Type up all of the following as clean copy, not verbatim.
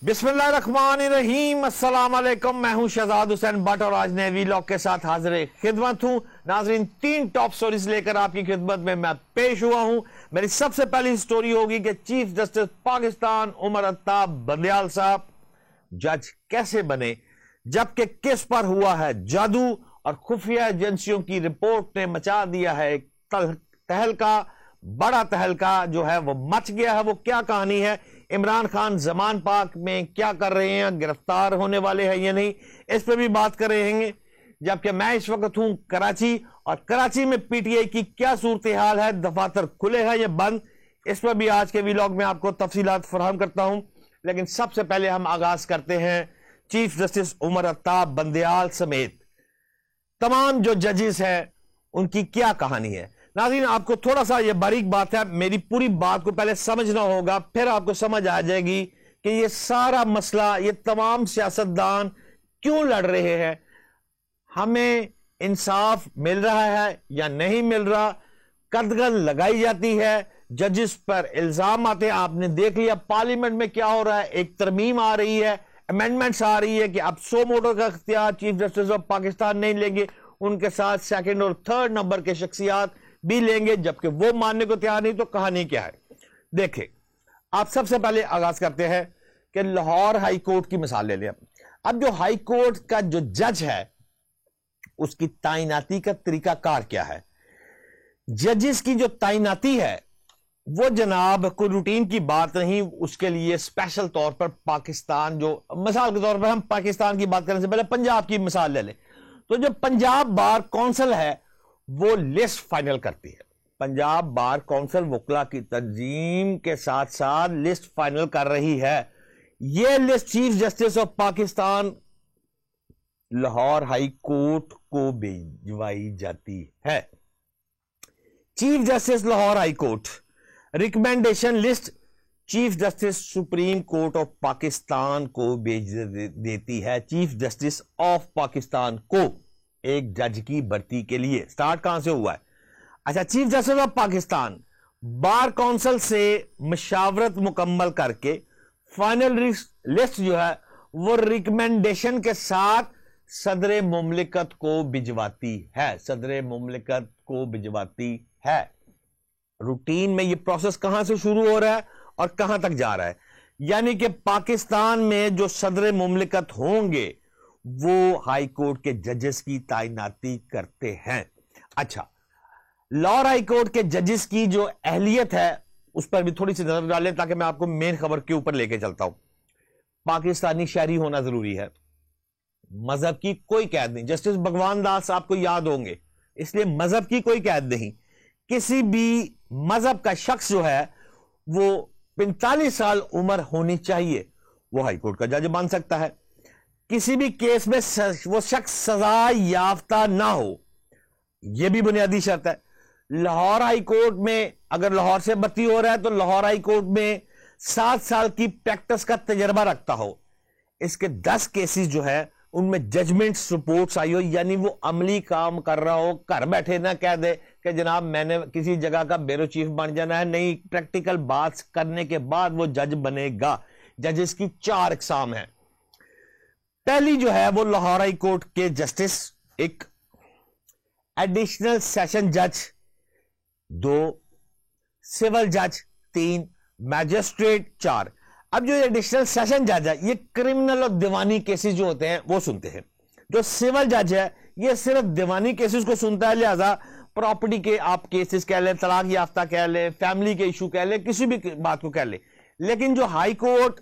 बिस्मिल्लाहिर्रहमानिर्रहीम, अस्सलाम वालेकुम। मैं हूं शहजाद हुसैन भट्ट और आज नए वीलॉग के साथ हाजिर खिदमत हूं। नाजरीन, 3 टॉप स्टोरीज लेकर आपकी खिदमत में मैं पेश हुआ हूं। मेरी सबसे पहली स्टोरी होगी कि चीफ जस्टिस पाकिस्तान उमर अत्ताब बंदयाल साहब जज कैसे बने, जबकि किस पर हुआ है जादू और खुफिया एजेंसियों की रिपोर्ट ने मचा दिया है एक तहलका, बड़ा तहलका जो है वो मच गया है। वो क्या कहानी है, इमरान खान जमान पाक में क्या कर रहे हैं, गिरफ्तार होने वाले हैं या नहीं, इस पर भी बात कर रहे हैं। जबकि मैं इस वक्त हूं कराची और कराची में पीटीआई की क्या सूरत हाल है, दफातर खुले हैं या बंद, इस पर भी आज के व्लॉग में आपको तफसीलात फराहम करता हूं। लेकिन सबसे पहले हम आगाज करते हैं चीफ जस्टिस उमर अत्ताब बंदयाल समेत तमाम जो जजेस हैं उनकी क्या कहानी है। नाज़रीन, आपको थोड़ा सा ये बारीक बात है, मेरी पूरी बात को पहले समझना होगा, फिर आपको समझ आ जाएगी कि ये सारा मसला, ये तमाम सियासतदान क्यों लड़ रहे हैं, हमें इंसाफ मिल रहा है या नहीं मिल रहा, कदगन लगाई जाती है, जजेस पर इल्जाम आते हैं। आपने देख लिया पार्लियामेंट में क्या हो रहा है, एक तरमीम आ रही है, अमेंडमेंट्स आ रही है कि अब 100 मोटर का इख्तियार चीफ जस्टिस ऑफ पाकिस्तान नहीं लेंगे, उनके साथ सेकंड और थर्ड नंबर के शख्सियात भी लेंगे, जबकि वो मानने को तैयार नहीं। तो कहानी क्या है, देखें। आप सबसे पहले आगाज करते हैं कि लाहौर हाई कोर्ट की मिसाल ले लें। अब जो हाई कोर्ट का जो जज है उसकी तैनाती का तरीकाकार क्या है। जजेस की जो तैनाती है वो जनाब कोई रूटीन की बात नहीं, उसके लिए स्पेशल तौर पर पाकिस्तान, जो मिसाल के तौर पर हम पाकिस्तान की बात करने से पहले पंजाब की मिसाल ले लें, तो जो पंजाब बार काउंसिल है वो लिस्ट फाइनल करती है। पंजाब बार काउंसिल वकला की तंजीम के साथ साथ लिस्ट फाइनल कर रही है। यह list chief justice of Pakistan Lahore high court को भिजवाई जाती है। Chief justice Lahore high court recommendation list chief justice supreme court of Pakistan को भेज देती है। चीफ जस्टिस ऑफ पाकिस्तान को एक जज की भर्ती के लिए स्टार्ट कहां से हुआ है। अच्छा, chief justice of Pakistan bar council से मशावरत मुकम्मल करके फाइनल लिस्ट जो है वो रिकमेंडेशन के साथ सदर मुमलिकत को भिजवाती है। सदर मुमलिकत को भिजवाती है। रूटीन में ये प्रोसेस कहां से शुरू हो रहा है और कहां तक जा रहा है, यानी कि पाकिस्तान में जो सदर मुमलिकत होंगे वो हाई कोर्ट के जजेस की तैनाती करते हैं। अच्छा, लाहौर हाई कोर्ट के जजेस की जो अहलियत है उस पर भी थोड़ी सी नजर डालें ताकि मैं आपको मेन खबर के ऊपर लेके चलता हूं। पाकिस्तानी शहरी होना जरूरी है, मजहब की कोई कैद नहीं। जस्टिस भगवान दास आपको याद होंगे, इसलिए मजहब की कोई कैद नहीं। किसी भी मजहब का शख्स जो है वो 45 साल उम्र होनी चाहिए, वो हाई कोर्ट का जज बन सकता है। किसी भी केस में वो शख्स सजा याफ्ता ना हो, यह भी बुनियादी शर्त है। लाहौर हाई कोर्ट में अगर लाहौर से भर्ती हो रहा है तो लाहौर हाई कोर्ट में 7 साल की प्रैक्टिस का तजर्बा रखता हो। इसके 10 केसेस जो है उनमें जजमेंट रिपोर्ट्स आई हो, यानी वो अमली काम कर रहा हो, घर बैठे ना कह दे कि जनाब मैंने किसी जगह का ब्यूरो चीफ बन जाना है। नहीं, प्रैक्टिकल बात करने के बाद वो जज बनेगा। जजेस की 4 इकसाम है। पहली जो है वो लाहौर हाई कोर्ट के जस्टिस, एक एडिशनल सेशन जज, 2 सिविल जज, 3 मैजिस्ट्रेट, 4। अब जो एडिशनल सेशन जज है ये क्रिमिनल और दीवानी केसेस जो होते हैं वो सुनते हैं। जो सिविल जज है ये सिर्फ दीवानी केसेस को सुनता है, लिहाजा प्रॉपर्टी के आप केसेस कह लें, तलाक याफ्ता कह लें, फैमिली के इशू कह लें, किसी भी बात को कह लें। लेकिन जो हाई कोर्ट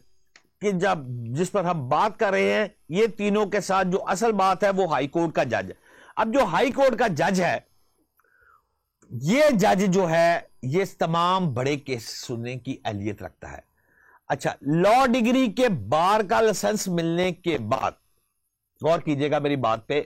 कि जब जिस पर हम बात कर रहे हैं, ये तीनों के साथ जो असल बात है वो हाई कोर्ट का जज है। अब जो हाई कोर्ट का जज है, ये जज जो है ये तमाम बड़े केस सुनने की अहलियत रखता है। अच्छा, लॉ डिग्री के बार का लाइसेंस मिलने के बाद, गौर कीजिएगा मेरी बात पे,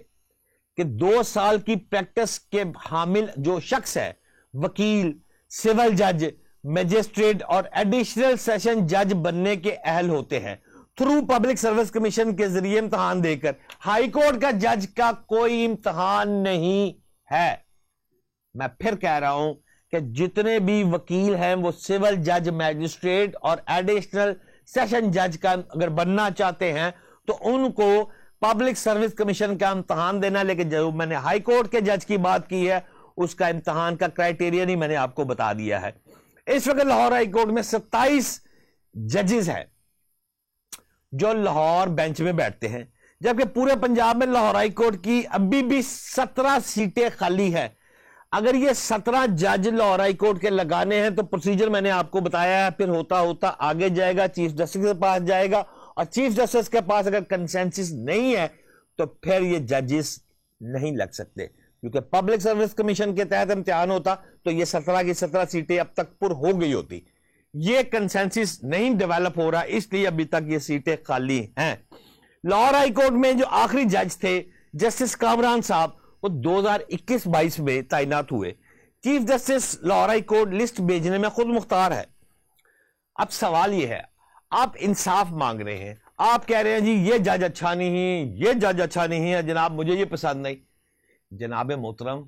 कि 2 साल की प्रैक्टिस के हामिल जो शख्स है, वकील, सिविल जज, मैजिस्ट्रेट और एडिशनल सेशन जज बनने के अहल होते हैं थ्रू पब्लिक सर्विस कमीशन के जरिए इम्तहान देकर। हाई कोर्ट का जज का कोई इम्तहान नहीं है। मैं फिर कह रहा हूं कि जितने भी वकील हैं वो सिविल जज, मैजिस्ट्रेट और एडिशनल सेशन जज का अगर बनना चाहते हैं तो उनको पब्लिक सर्विस कमीशन का इम्तहान देना, लेकिन जो मैंने हाई कोर्ट के जज की बात की है उसका इम्तहान का क्राइटेरियन ही मैंने आपको बता दिया है। इस वक्त लाहौर हाई कोर्ट में 27 जजेस हैं जो लाहौर बेंच में बैठते हैं, जबकि पूरे पंजाब में लाहौर हाई कोर्ट की अभी भी 17 सीटें खाली है। अगर ये 17 जज लाहौर हाई कोर्ट के लगाने हैं तो प्रोसीजर मैंने आपको बताया है, फिर होता होता आगे जाएगा, चीफ जस्टिस के पास जाएगा, और चीफ जस्टिस के पास अगर कंसेंसस नहीं है तो फिर ये जजेस नहीं लग सकते, क्योंकि पब्लिक सर्विस कमीशन के तहत इम्तिहान होता तो ये 17 की 17 सीटें अब तक पुर हो गई होती। ये कंसेंसस नहीं डेवलप हो रहा, इसलिए अभी तक ये सीटें खाली हैं। लाहौर हाई कोर्ट में जो आखिरी जज थे जस्टिस कामरान साहब, वो 2021-22 में तैनात हुए। Chief justice Lahore high court list भेजने में खुद मुख्तार है। अब सवाल ये है, आप इंसाफ मांग रहे हैं, आप कह रहे हैं जी ये जज अच्छा नहीं, ये जज अच्छा नहीं है, जनाब मुझे ये पसंद नहीं। जनाब मोहतरम,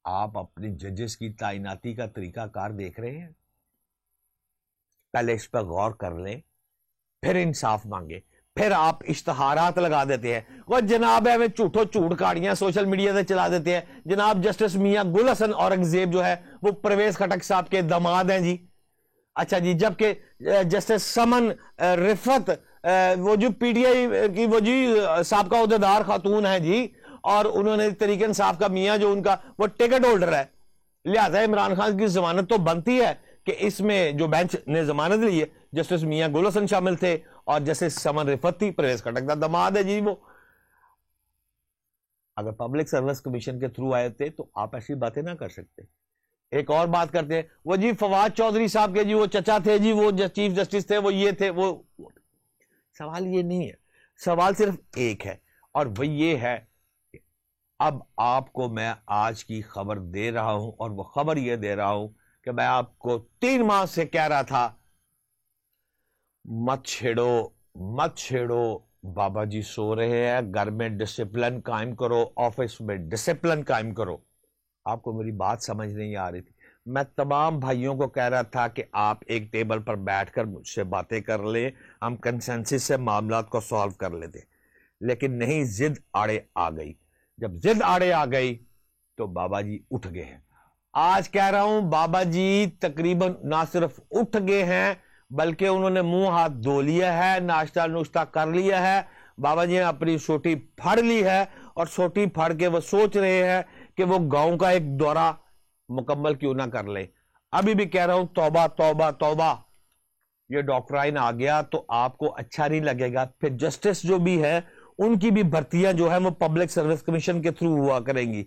आप अपने जजेस की तैनाती का तरीकाकार देख रहे हैं? पहले इस पर गौर कर लें, फिर इंसाफ मांगे, फिर आप इश्तहारात लगा देते हैं। वो जनाब है झूठो झूठ काड़ियां सोशल मीडिया से चला देते हैं। जनाब जस्टिस मियां गुल हसन औरंगजेब जो है वो परवेज खटक साहब के दामाद हैं जी। अच्छा जी, जबकि जस्टिस समन रिफत वो जो पीटीआई की वो जी साबका उहदेदार खातून है जी, और उन्होंने तरीके इंसाफ का मियां जो उनका वो टिकट होल्डर है, लिहाजा इमरान खान की जमानत तो बनती है कि इसमें जो बेंच ने जमानत ली है, जस्टिस मियां गुल हसन शामिल थे और जस्टिस समन रिफत थी, परवेज खटक का दामाद है जी वो। अगर पब्लिक सर्विस कमीशन के थ्रू आए थे तो आप ऐसी बातें ना कर सकते। एक और बात करते हैं, वो जी फवाद चौधरी साहब के जी वो चचा थे जी, वो चीफ जस्टिस थे, वो ये थे वो। सवाल ये नहीं है, सवाल सिर्फ एक है, और वो ये है कि अब आपको मैं आज की खबर दे रहा हूं, और वो खबर ये दे रहा हूं कि मैं आपको 3 माह से कह रहा था मत छेड़ो, बाबा जी सो रहे हैं, घर में डिसिप्लिन कायम करो, ऑफिस में डिसिप्लिन कायम करो। आपको मेरी बात समझ नहीं आ रही थी। मैं तमाम भाइयों को कह रहा था कि आप एक टेबल पर बैठकर मुझसे बातें कर ले, हम कंसेंसस से मामलात को सॉल्व कर लेते, लेकिन नहीं, जिद आड़े आ गई। जब जिद आड़े आ गई तो बाबा जी उठ गए हैं। आज कह रहा हूं, बाबा जी तकरीबन ना सिर्फ उठ गए हैं बल्कि उन्होंने मुंह हाथ धो लिया है, नाश्ता नुश्ता कर लिया है। बाबा जी ने अपनी सोटी फाड़ ली है, और सोटी फाड़ के वो सोच रहे हैं कि वो गांव का एक दौरा मुकम्मल क्यों ना कर ले। अभी भी कह रहा हूं, तौबा तौबा तौबा, ये डॉक्टराइन आ गया तो आपको अच्छा नहीं लगेगा। फिर जस्टिस जो भी है उनकी भी भर्तियां जो है वो पब्लिक सर्विस कमीशन के थ्रू हुआ करेंगी।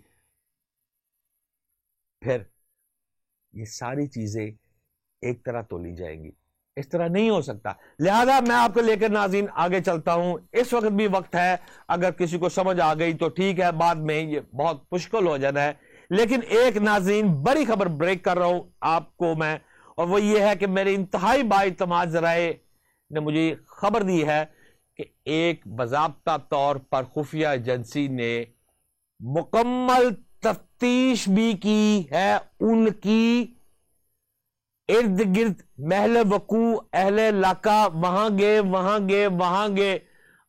फिर ये सारी चीजें एक तरह तोली जाएंगी, इस तरह नहीं हो सकता। लिहाजा मैं आपको लेकर नाज़रीन आगे चलता हूं। इस वक्त भी वक्त है, अगर किसी को समझ आ गई तो ठीक है, बाद में ये बहुत मुश्किल हो जाना है। लेकिन एक नाज़रीन बड़ी खबर ब्रेक कर रहा हूं आपको मैं, और वो ये है कि मेरे इंतहाई बाइतमाद ज़राए ने मुझे खबर दी है कि एक बाज़ाब्ता तौर पर खुफिया एजेंसी ने मुकम्मल तफ्तीश भी की है उनकी इर्द गिर्द, महल वकू, अहले इलाका, वहां गए,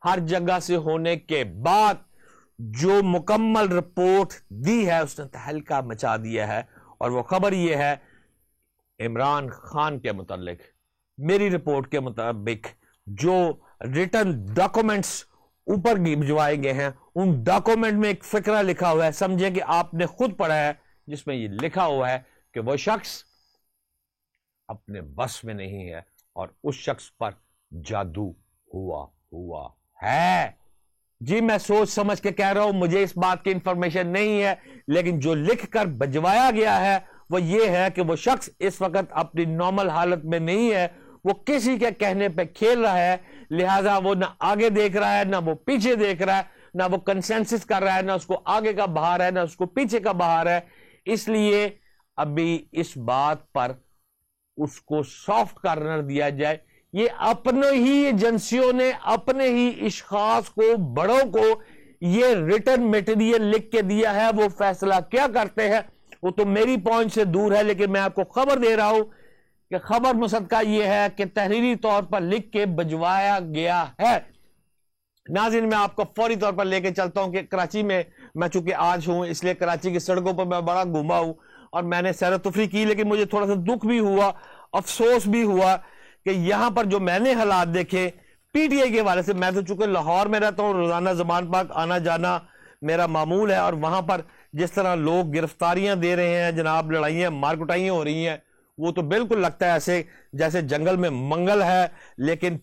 हर जगह से होने के बाद जो मुकम्मल रिपोर्ट दी है उसने तहलका मचा दिया है। और वो खबर ये है, इमरान खान के मुतालिक, मेरी रिपोर्ट के मुताबिक जो रिटन डॉक्यूमेंट्स ऊपर भिजवाए गए हैं, उन डॉक्यूमेंट में एक फिक्रा लिखा हुआ है, समझे कि आपने खुद पढ़ा है, जिसमें ये लिखा हुआ है कि वो शख्स अपने बस में नहीं है और उस शख्स पर जादू हुआ है। जी मैं सोच समझ के कह रहा हूं, मुझे इस बात की इंफॉर्मेशन नहीं है, लेकिन जो लिख कर भिजवाया गया है वो ये है कि वो शख्स इस वक्त अपनी नॉर्मल हालत में नहीं है, वो किसी के कहने पे खेल रहा है। लिहाजा वो ना आगे देख रहा है, ना वो पीछे देख रहा है, ना वो कंसेंसस कर रहा है, ना उसको आगे का बाहर है, ना उसको पीछे का बाहर है। इसलिए अभी इस बात पर उसको सॉफ्ट कार्नर दिया जाए। ये अपने ही एजेंसियों ने अपने ही इश्खास को, बड़ों को ये रिटर्न मटेरियल लिख के दिया है। वो फैसला क्या करते हैं वो तो मेरी पहुंच से दूर है, लेकिन मैं आपको खबर दे रहा हूं کہ خبر مصدقہ یہ ہے کہ تحریری طور پر لکھ کے بھجوایا گیا ہے۔ ناظرین میں آپ کو فوری طور پر لے کے چلتا ہوں کہ کراچی میں چونکہ آج ہوں، اس لیے کراچی کی سڑکوں پر میں بڑا گھوما ہوں اور میں نے سیر و تفریح کی، لیکن مجھے تھوڑا سا دکھ بھی ہوا، افسوس بھی ہوا کہ یہاں پر جو میں نے حالات دیکھے پی ٹی آئی کے حوالے سے، میں تو چونکہ لاہور میں رہتا ہوں، روزانہ زمان پاک آنا جانا میرا معمول ہے، اور وہاں پر جس طرح لوگ گرفتاریاں دے رہے ہیں جناب، لڑائیاں مار کٹائیاں ہو رہی ہیں، وہ تو بالکل لگتا ہے ایسے جیسے جنگل میں منگل ہے۔ لیکن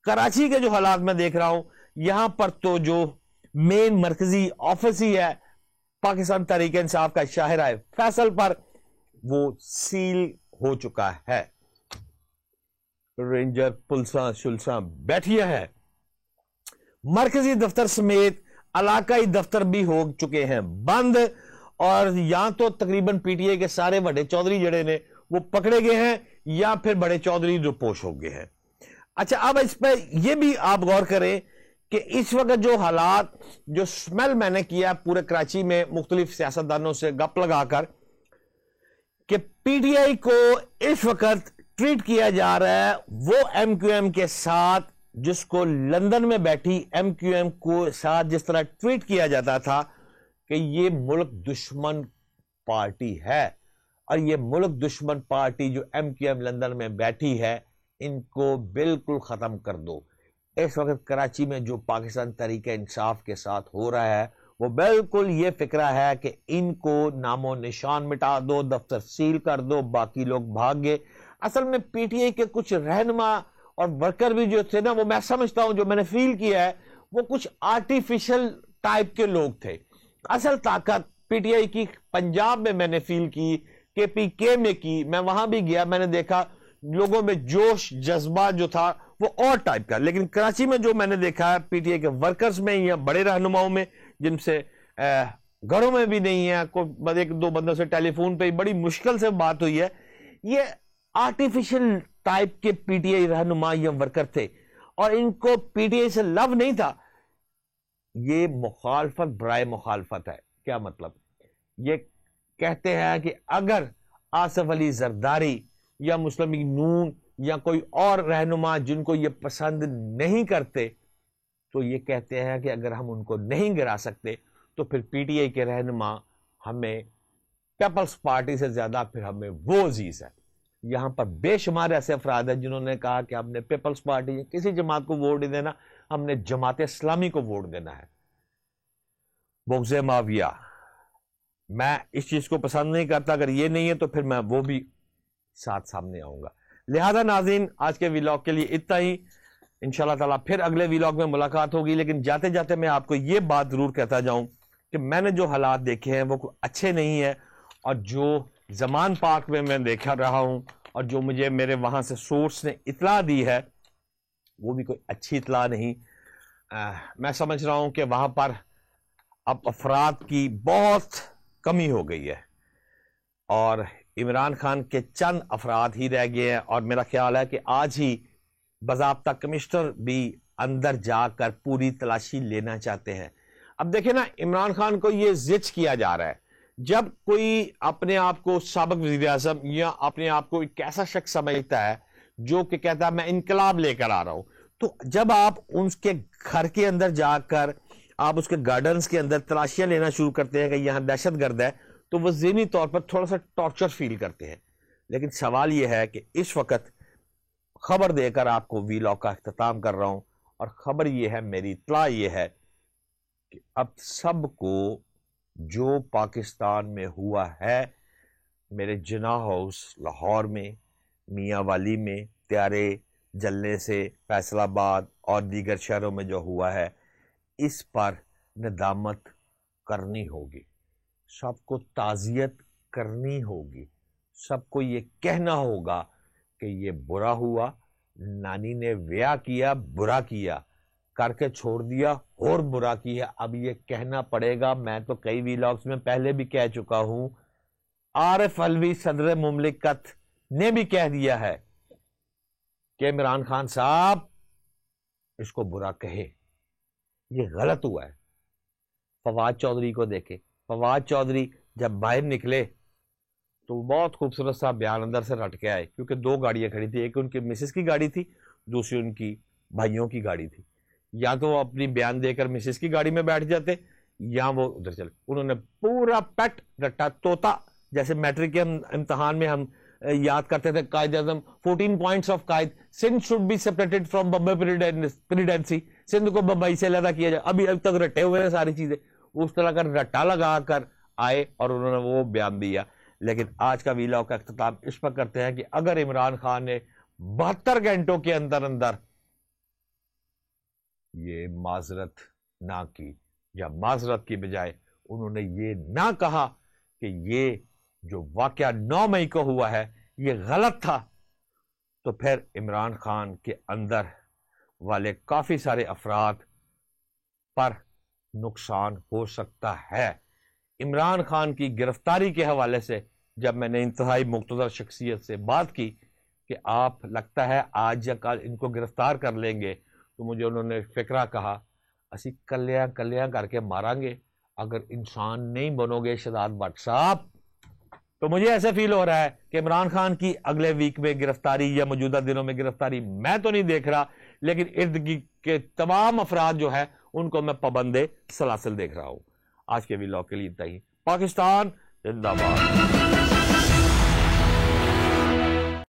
کراچی کے جو حالات میں دیکھ رہا ہوں، یہاں پر تو جو مین مرکزی آفس ہی ہے پاکستان تحریک انصاف کا شاہراہ فیصل پر، وہ سیل ہو چکا ہے۔ رینجر پلساں شلساں بیٹھیا ہے، مرکزی دفتر سمیت علاقائی دفتر بھی ہو چکے ہیں بند، اور یہاں تو تقریباً پی ٹی آئی کے سارے بڑے چودھری جڑے نے وہ پکڑے گئے ہیں، یا پھر بڑے چودھری جو پوش ہو گئے ہیں۔ اچھا، اب اس پہ یہ بھی آپ غور کریں کہ اس وقت جو حالات، جو سمیل میں نے کیا پورے کراچی میں مختلف سیاستدانوں سے گپ لگا کر، کہ پی ٹی آئی کو اس وقت ٹریٹ کیا جا رہا ہے وہ ایم کیو ایم کے ساتھ، جس کو لندن میں بیٹھی ایم کیو ایم کو ساتھ جس طرح ٹریٹ کیا جاتا تھا کہ یہ ملک دشمن پارٹی ہے، اور یہ ملک دشمن پارٹی جو ایم کیو ایم لندن میں بیٹھی ہے، ان کو بالکل ختم کر دو۔ اس وقت کراچی میں جو پاکستان تحریک انصاف کے ساتھ ہو رہا ہے، وہ بالکل یہ فکرہ ہے کہ ان کو نام و نشان مٹا دو، دفتر سیل کر دو، باقی لوگ بھاگ گئے۔ اصل میں پی ٹی آئی کے کچھ رہنما اور ورکر بھی جو تھے نا، وہ میں سمجھتا ہوں، جو میں نے فیل کیا ہے، وہ کچھ آرٹیفیشل ٹائپ کے لوگ تھے۔ اصل طاقت پی ٹی آئی کی پنجاب میں نے فیل کی، کے پی کے میں کی، میں وہاں بھی گیا، میں نے دیکھا لوگوں میں جوش جذبہ جو تھا وہ اور ٹائپ کا۔ لیکن کراچی میں جو میں نے دیکھا ہے پی ٹی آئی کے ورکرز میں یا بڑے رہنماؤں میں، جن سے گھروں میں بھی نہیں ہے، کوئی ایک دو بندوں سے ٹیلی فون پہ بڑی مشکل سے بات ہوئی ہے، یہ آرٹیفیشل ٹائپ کے پی ٹی آئی رہنما یا ورکر تھے، اور ان کو پی ٹی آئی سے لو نہیں تھا۔ یہ مخالفت برائے مخالفت ہے۔ کیا مطلب؟ یہ کہتے ہیں کہ اگر آصف علی زرداری یا مسلم لیگ نون یا کوئی اور رہنما جن کو یہ پسند نہیں کرتے، تو یہ کہتے ہیں کہ اگر ہم ان کو نہیں گرا سکتے تو پھر پی ٹی آئی کے رہنما ہمیں، پیپلز پارٹی سے زیادہ پھر ہمیں وہ عزیز ہے۔ یہاں پر بے شمار ایسے افراد ہیں جنہوں نے کہا کہ ہم نے پیپلز پارٹی کسی جماعت کو ووٹ نہیں دینا، ہم نے جماعت اسلامی کو ووٹ دینا ہے۔ بغض معاویہ، میں اس چیز کو پسند نہیں کرتا، اگر یہ نہیں ہے تو پھر میں وہ بھی ساتھ سامنے آؤں گا۔ لہذا ناظرین، آج کے ویلاگ کے لیے اتنا ہی، انشاءاللہ تعالیٰ پھر اگلے ویلاگ میں ملاقات ہوگی۔ لیکن جاتے جاتے میں آپ کو یہ بات ضرور کہتا جاؤں کہ میں نے جو حالات دیکھے ہیں وہ اچھے نہیں ہیں، اور جو زمان پاک میں دیکھا رہا ہوں، اور جو مجھے میرے وہاں سے سورس نے اطلاع دی ہے، وہ بھی کوئی اچھی اطلاع نہیں۔ میں سمجھ رہا ہوں کہ وہاں پر اب افراد کی بہت کمی ہو گئی ہے، اور عمران خان کے چند افراد ہی رہ گئے ہیں، اور میرا خیال ہے کہ آج ہی باضابطہ کمشنر بھی اندر جا کر پوری تلاشی لینا چاہتے ہیں۔ اب دیکھیں نا، عمران خان کو یہ زج کیا جا رہا ہے، جب کوئی اپنے آپ کو سابق وزیر اعظم یا اپنے آپ کو ایک ایسا شخص سمجھتا ہے جو کہ کہتا ہے میں انقلاب لے کر آ رہا ہوں، تو جب آپ اس کے گھر کے اندر جا کر، آپ اس کے گارڈنز کے اندر تلاشیاں لینا شروع کرتے ہیں کہ یہاں دہشت گرد ہے، تو وہ ذہنی طور پر تھوڑا سا ٹارچر فیل کرتے ہیں۔ لیکن سوال یہ ہے کہ اس وقت خبر دے کر آپ کو ویلاگ کا اختتام کر رہا ہوں، اور خبر یہ ہے، میری اطلاع یہ ہے کہ اب سب کو جو پاکستان میں ہوا ہے، میرے جناح ہاؤس لاہور میں، میاں والی میں طیارے جلنے سے، فیصل آباد اور دیگر شہروں میں جو ہوا ہے، اس پر ندامت کرنی ہوگی، سب کو تعزیت کرنی ہوگی، سب کو یہ کہنا ہوگا کہ یہ برا ہوا، نانی نے ویا کیا، برا کیا، کر کے چھوڑ دیا اور برا کیا۔ اب یہ کہنا پڑے گا۔ میں تو کئی ویلاگز میں پہلے بھی کہہ چکا ہوں، عارف علوی صدر مملکت نے بھی کہہ دیا ہے کہ عمران خان صاحب اس کو برا کہے، یہ غلط ہوا ہے۔ فواد چودھری کو دیکھے، فواد چودھری جب باہر نکلے تو بہت خوبصورت سا بیان اندر سے رٹ کے آئے، کیونکہ دو گاڑیاں کھڑی تھی، ایک ان کی مسز کی گاڑی تھی، دوسری ان کی بھائیوں کی گاڑی تھی. یا تو وہ اپنی بیان دے کر مسز کی گاڑی میں بیٹھ جاتے یا وہ ادھر چلے. انہوں نے پورا پیٹ رٹا طوطا، جیسے میٹرک کے امتحان میں ہم یاد کرتے تھے Quaid Azam 14 points of Quaid, Sindh should be separated from Bombay presidency, Sindh کو بمبئی سے علیحدہ کیا جائے. ابھی تک رٹے ہوئے ہیں ساری چیزیں. اس طرح کا رٹا لگا کر آئے اور انہوں نے وہ بیان دیا. لیکن آج کا ویلاگ کا اختتام اس پر کرتے ہیں کہ اگر عمران خان نے 72 گھنٹوں کے اندر اندر یہ معذرت نہ کی، یا معذرت کی بجائے انہوں نے یہ نہ کہا کہ یہ جو واقعہ 9 مئی کو ہوا ہے یہ غلط تھا، تو پھر عمران خان کے اندر والے کافی سارے افراد پر نقصان ہو سکتا ہے. عمران خان کی گرفتاری کے حوالے سے جب میں نے انتہائی مقتدر شخصیت سے بات کی کہ آپ لگتا ہے آج یا کل ان کو گرفتار کر لیں گے، تو مجھے انہوں نے فکرہ کہا اسی کلیاں کلیاں کر کے ماریں گے، اگر انسان نہیں بنو گے شہزاد بٹ صاحب. تو مجھے ایسے فیل ہو رہا ہے کہ عمران خان کی اگلے ویک میں گرفتاری یا موجودہ دنوں میں گرفتاری میں تو نہیں دیکھ رہا، لیکن ارد گرد کے تمام افراد جو ہے ان کو میں پابند سلاسل دیکھ رہا ہوں. آج کے ویلاگ کے لیے اتنا ہی. پاکستان زندہ باد.